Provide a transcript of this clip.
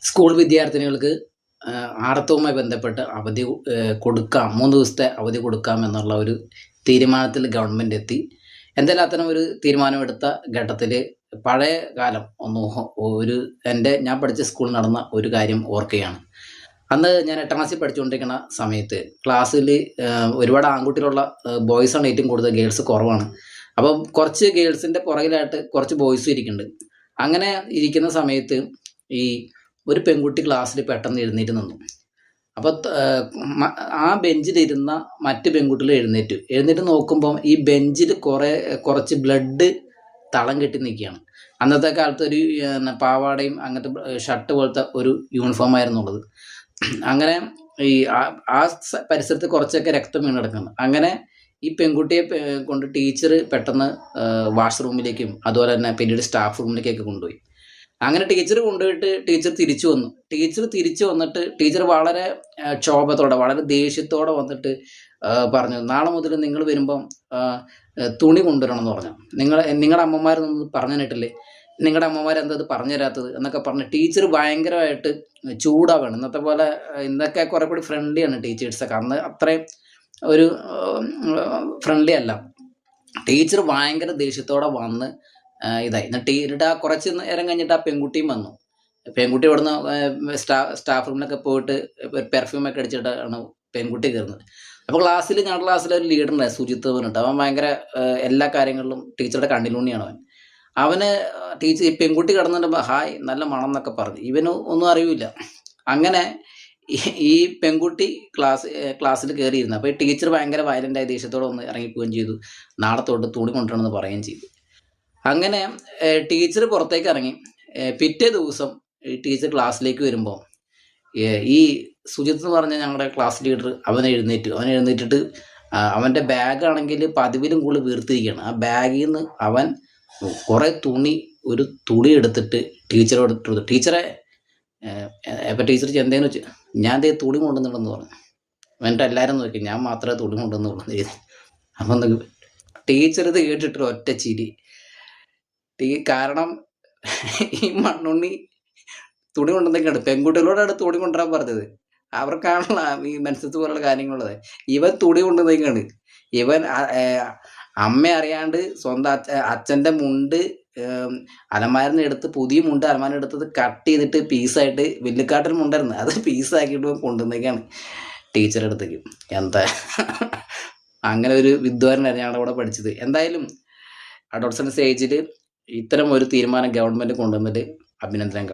School വിദ്യാർത്ഥിനികൾക്ക് ആർത്തവുമായി ബന്ധപ്പെട്ട് അവധി കൊടുക്കാം, 3 ദിവസത്തെ അവധി കൊടുക്കാം എന്നുള്ള ഒരു തീരുമാനത്തിൽ ഗവൺമെൻറ് എത്തി. എന്തായാലും അത്തരം ഒരു തീരുമാനമെടുത്ത ഘട്ടത്തിൽ പഴയ കാലം ഞാൻ പഠിച്ച സ്കൂളിൽ നടന്ന ഒരു കാര്യം ഓർക്കുകയാണ്. അന്ന് ഞാൻ 8ാം ക്ലാസ്സിൽ പഠിച്ചുകൊണ്ടിരിക്കുന്ന സമയത്ത് ക്ലാസ്സിൽ ഒരുപാട് ആൺകുട്ടികളുള്ള ബോയ്സാണ് ഏറ്റവും കൂടുതൽ, ഗേൾസ് കുറവാണ്. അപ്പം കുറച്ച് ഗേൾസിൻ്റെ പുറകിലായിട്ട് കുറച്ച് ബോയ്സും ഇരിക്കുന്നുണ്ട്. അങ്ങനെ ഇരിക്കുന്ന സമയത്ത് ഈ ഒരു പെൺകുട്ടി ക്ലാസ്സിൽ പെട്ടെന്ന് എഴുന്നേറ്റ് നിന്നു. അപ്പോൾ ആ ബെഞ്ചിലിരുന്ന മറ്റ് പെൺകുട്ടികൾ എഴുന്നേറ്റ് നോക്കുമ്പം ഈ ബെഞ്ചിൽ കുറച്ച് ബ്ലഡ് തളം കെട്ടി നിൽക്കുകയാണ്. അന്നത്തെ കാലത്ത് ഒരു പാവാടയും അങ്ങനത്തെ ഷർട്ട് പോലത്തെ ഒരു യൂണിഫോം ആയിരുന്നുള്ളത്. അങ്ങനെ ഈ ആ പരിസരത്ത് കുറച്ചൊക്കെ രക്തം വീണ് കിടക്കുന്നു. അങ്ങനെ ഈ പെൺകുട്ടിയെ കൊണ്ട് ടീച്ചർ പെട്ടെന്ന് വാഷ്റൂമിലേക്കും അതുപോലെ തന്നെ പിന്നീട് സ്റ്റാഫ് റൂമിലേക്കൊക്കെ കൊണ്ടുപോയി. അങ്ങനെ ടീച്ചർ കൊണ്ടുപോയിട്ട് ടീച്ചർ തിരിച്ചു വന്നിട്ട് ടീച്ചർ വളരെ ക്ഷോഭത്തോടെ, വളരെ ദേഷ്യത്തോടെ വന്നിട്ട് പറഞ്ഞു, നാളെ മുതൽ നിങ്ങൾ വരുമ്പം തുണി കൊണ്ടുവരണം എന്ന് പറഞ്ഞു. നിങ്ങളുടെ അമ്മമാരൊന്നും പറഞ്ഞു തന്നിട്ടില്ലേ, നിങ്ങളുടെ അമ്മമാരെന്താ അത് പറഞ്ഞു തരാത്തത് എന്നൊക്കെ പറഞ്ഞ് ടീച്ചർ ഭയങ്കരമായിട്ട് ചൂടാവുകയാണ്. ഇന്നത്തെ പോലെ ഇന്നൊക്കെ കുറെ കൂടി ഫ്രണ്ട്ലിയാണ് ടീച്ചേഴ്സൊക്കെ, അന്ന് അത്രയും ഒരു ഫ്രണ്ട്ലി അല്ല. ടീച്ചർ ഭയങ്കര ദേഷ്യത്തോടെ വന്ന് ഇതായി. എന്നിട്ട് കുറച്ച് നേരം കഴിഞ്ഞിട്ട് ആ പെൺകുട്ടിയും വന്നു. പെൺകുട്ടി ഇവിടുന്ന് സ്റ്റാഫ് റൂമിലൊക്കെ പോയിട്ട് പെർഫ്യൂമൊക്കെ അടിച്ചിട്ടാണ് പെൺകുട്ടി കയറുന്നത്. അപ്പോൾ ഞങ്ങളുടെ ക്ലാസ്സിൽ ഒരു ലീഡറുണ്ടായി, സുജിത്ത് പറഞ്ഞിട്ട്. അവൻ ഭയങ്കര എല്ലാ കാര്യങ്ങളിലും ടീച്ചറുടെ കണ്ണിലൂണിയാണ് അവന് ടീച്ചർ ഈ പെൺകുട്ടി കിടന്നിട്ട് ഹായ് നല്ല മണം എന്നൊക്കെ പറഞ്ഞു. ഇവന് ഒന്നും അറിയില്ല. അങ്ങനെ ഈ പെൺകുട്ടി ക്ലാസ്സിൽ കയറിയിരുന്നു. അപ്പോൾ ഈ ടീച്ചർ ഭയങ്കര വയലൻ്റായി ദേഷ്യത്തോടെ ഒന്ന് ഇറങ്ങിപ്പോവുകയും ചെയ്തു. നാളെ തൊട്ട് തുണി കൊണ്ടുവരണമെന്ന് പറയുകയും ചെയ്തു. അങ്ങനെ ടീച്ചർ പുറത്തേക്ക് ഇറങ്ങി. പിറ്റേ ദിവസം ഈ ടീച്ചർ ക്ലാസ്സിലേക്ക് വരുമ്പോൾ ഈ സുജിത്ത് എന്ന് പറഞ്ഞ ഞങ്ങളുടെ ക്ലാസ് ലീഡർ അവൻ എഴുന്നേറ്റിട്ട് അവൻ്റെ ബാഗാണെങ്കിൽ പതിവിലും കൂടുതൽ വീർത്തിരിക്കുകയാണ്. ആ ബാഗിൽ നിന്ന് അവൻ കുറേ ഒരു തുണി എടുത്തിട്ട് ടീച്ചറോട് ഇട്ടു. ടീച്ചറെ അപ്പം ടീച്ചർ ചെന്തേന്ന് വെച്ച്, ഞാൻ ദേ തുണി കൊണ്ടുവന്നിട്ടെന്ന് പറഞ്ഞു. എന്നിട്ട് എല്ലാവരും നോക്കി, ഞാൻ മാത്രമേ തുണി കൊണ്ടുവന്നുള്ളൂ ചെയ്ത്. അപ്പം ടീച്ചർ ഇത് കേട്ടിട്ട് ഒറ്റ ചിരി. കാരണം ഈ മണ്ണുണ്ണി തുണി കൊണ്ടുവന്നൊക്കെയാണ്, പെൺകുട്ടികളോടാണ് തുണി കൊണ്ടുവരാൻ പറഞ്ഞത്. അവർക്കാണല്ലോ ഈ മനസ്സത്ത് പോലുള്ള കാര്യങ്ങളുള്ളത്. ഇവൻ തുണി കൊണ്ടുവന്നേക്കാണ്. ഇവൻ അമ്മ അറിയാണ്ട് സ്വന്തം അച്ഛൻ്റെ മുണ്ട് അലമാരിന്ന് എടുത്ത്, പുതിയ മുണ്ട് അലമാരിന്ന് എടുത്തത് കട്ട് ചെയ്തിട്ട് പീസായിട്ട്, വില്ലുക്കാട്ടിൽ മുണ്ടായിരുന്നു, അത് പീസാക്കിയിട്ട് കൊണ്ടുവന്നേക്കാണ് ടീച്ചറുടെ അടുത്തേക്ക്. എന്താ അങ്ങനെ ഒരു വിദ്വാനായിരുന്നു ഞങ്ങളുടെ കൂടെ പഠിച്ചത്. എന്തായാലും അഡോൾസൻസ് ഏജിൽ ഇത്തരം ഒരു തീരുമാനം ഗവൺമെൻറ് കൊണ്ടുവന്നിട്ട് അഭിനന്ദനം.